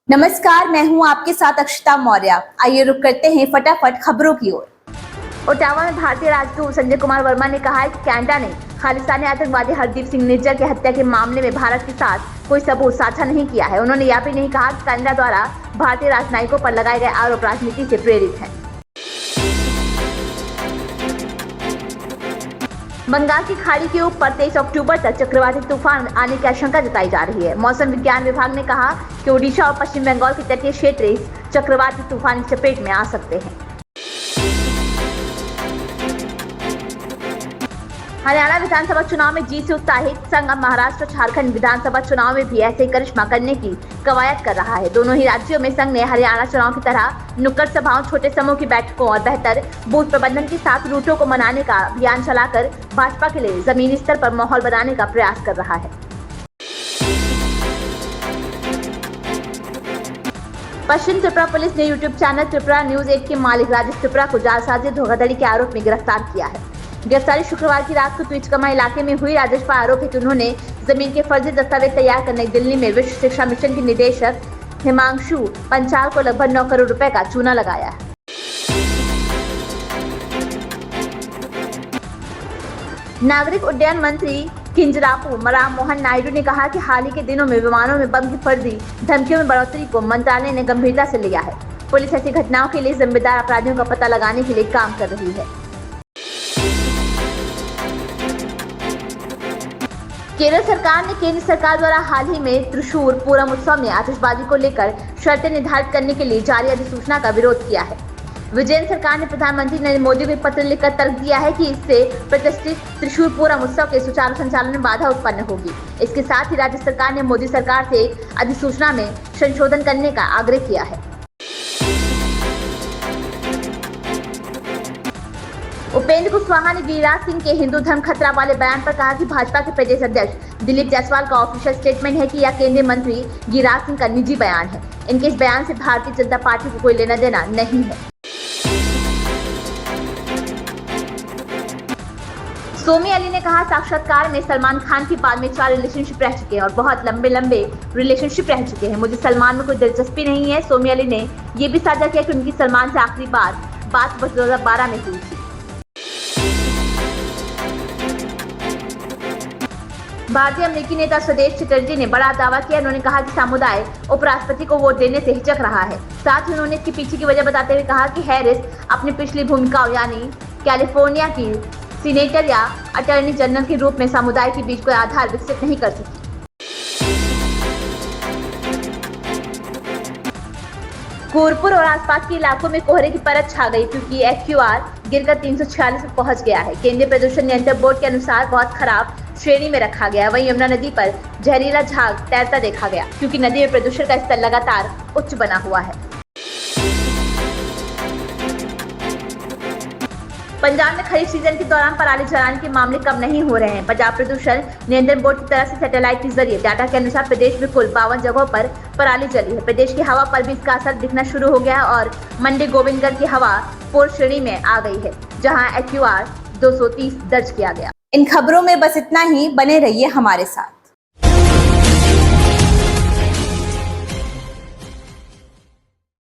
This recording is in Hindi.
नमस्कार, मैं हूं आपके साथ अक्षता मौर्य। आइए रुक करते हैं फटाफट खबरों की ओर। ओटावा में भारतीय राजदूत संजय कुमार वर्मा ने कहा है कि कनाडा ने खालिस्तानी आतंकवादी हरदीप सिंह निज्जर की हत्या के मामले में भारत के साथ कोई सबूत साझा नहीं किया है। उन्होंने यह भी नहीं कहा कि कनाडा द्वारा भारतीय राजनयिकों पर लगाए गए आरोप राजनीति से प्रेरित है। बंगाल की खाड़ी के ऊपर 23 अक्टूबर तक चक्रवाती तूफान आने की आशंका जताई जा रही है। मौसम विज्ञान विभाग ने कहा कि ओडिशा और पश्चिम बंगाल के तटीय क्षेत्र इस चक्रवाती तूफान की चपेट में आ सकते हैं। हरियाणा विधानसभा चुनाव में जीत से उत्साहित संघ अब महाराष्ट्र और झारखंड विधानसभा चुनाव में भी ऐसे ही करिश्मा करने की कवायद कर रहा है। दोनों ही राज्यों में संघ ने हरियाणा चुनाव की तरह नुक्कड़ सभाओं, छोटे समूह की बैठकों और बेहतर बूथ प्रबंधन के साथ रूटों को मनाने का अभियान चलाकर भाजपा के लिए जमीनी स्तर पर माहौल बनाने का प्रयास कर रहा है। पश्चिम त्रिपुरा पुलिस ने यूट्यूब चैनल त्रिपुरा न्यूज 8 के मालिक राजेश त्रिपुरा को जालसाजी धोखाधड़ी के आरोप में गिरफ्तार किया है। गिरफ्तारी शुक्रवार की रात को ट्वीचकमा इलाके में हुई। राजेश पर आरोप है कि उन्होंने जमीन के फर्जी दस्तावेज तैयार कर नई दिल्ली में विश्व शिक्षा मिशन के निदेशक हिमांशु पंचाल को लगभग 9 करोड़ रुपए का चूना लगाया है। नागरिक उड्डयन मंत्री किंजरापू राम मोहन नायडू ने कहा कि हाल ही के दिनों में विमानों में बम की फर्जी धमकियों में बढ़ोतरी को मंत्रालय ने गंभीरता से लिया है। पुलिस ऐसी घटनाओं के लिए जिम्मेदार अपराधियों का पता लगाने के लिए काम कर रही है। केरल सरकार ने केंद्र सरकार द्वारा हाल ही में त्रिशूर पूरम उत्सव में आतिशबाजी को लेकर शर्तें निर्धारित करने के लिए जारी अधिसूचना का विरोध किया है। विजयन सरकार ने प्रधानमंत्री नरेंद्र मोदी को पत्र लिखकर तर्क दिया है कि इससे प्रतिष्ठित त्रिशूर पूरम उत्सव के सुचारू संचालन में बाधा उत्पन्न होगी। इसके साथ ही राज्य सरकार ने मोदी सरकार से अधिसूचना में संशोधन करने का आग्रह किया है। उपेंद्र कुशवाहा ने गिरिराज सिंह के हिंदू धर्म खतरा वाले बयान पर कहा कि भाजपा के प्रदेश अध्यक्ष दिलीप जायसवाल का ऑफिशियल स्टेटमेंट है कि यह केंद्रीय मंत्री गिरिराज सिंह का निजी बयान है। इनके इस बयान से भारतीय जनता पार्टी को कोई लेना देना नहीं है। सोमी अली ने कहा, साक्षात्कार में सलमान खान के बाद में 4 रिलेशनशिप रह चुके हैं और बहुत लंबे रिलेशनशिप रह चुके हैं। मुझे सलमान में कोई दिलचस्पी नहीं है। सोमी अली ने ये भी साझा किया कि उनकी सलमान से आखिरी बात वर्ष 2012 में हुई थी। भारतीय अमेरिकी नेता स्वदेश चटर्जी ने बड़ा दावा किया। उन्होंने कहा कि समुदाय उपराष्ट्रपति को वोट देने से हिचक रहा है। साथ ही उन्होंने इसके पीछे की वजह बताते हुए कहा कि हैरिस अपनी पिछली भूमिकाओं यानी कैलिफोर्निया की सीनेटर या अटॉर्नी जनरल के रूप में समुदाय के बीच कोई आधार विकसित नहीं कर सकी। गोरखपुर और आसपास के इलाकों में कोहरे की परत छा गई क्योंकि AQR गिरकर 346 पर पहुंच गया है। केंद्रीय प्रदूषण नियंत्रण बोर्ड के अनुसार बहुत खराब श्रेणी में रखा गया। वहीं यमुना नदी पर जहरीला झाग तैरता देखा गया क्योंकि नदी में प्रदूषण का स्तर लगातार उच्च बना हुआ है। पंजाब में खरीफ सीजन के दौरान पराली जलाने के मामले कम नहीं हो रहे हैं। पंजाब प्रदूषण नियंत्रण बोर्ड की तरफ से सैटेलाइट के जरिए डाटा के अनुसार प्रदेश में कुल 52 जगहों पर पराली जली है। प्रदेश की हवा पर भी इसका असर दिखना शुरू हो गया और मंडी गोविंदगढ़ की हवा पूर्व श्रेणी में आ गई है, जहां AQR 230 दर्ज किया गया। इन खबरों में बस इतना ही। बने रहिए हमारे साथ।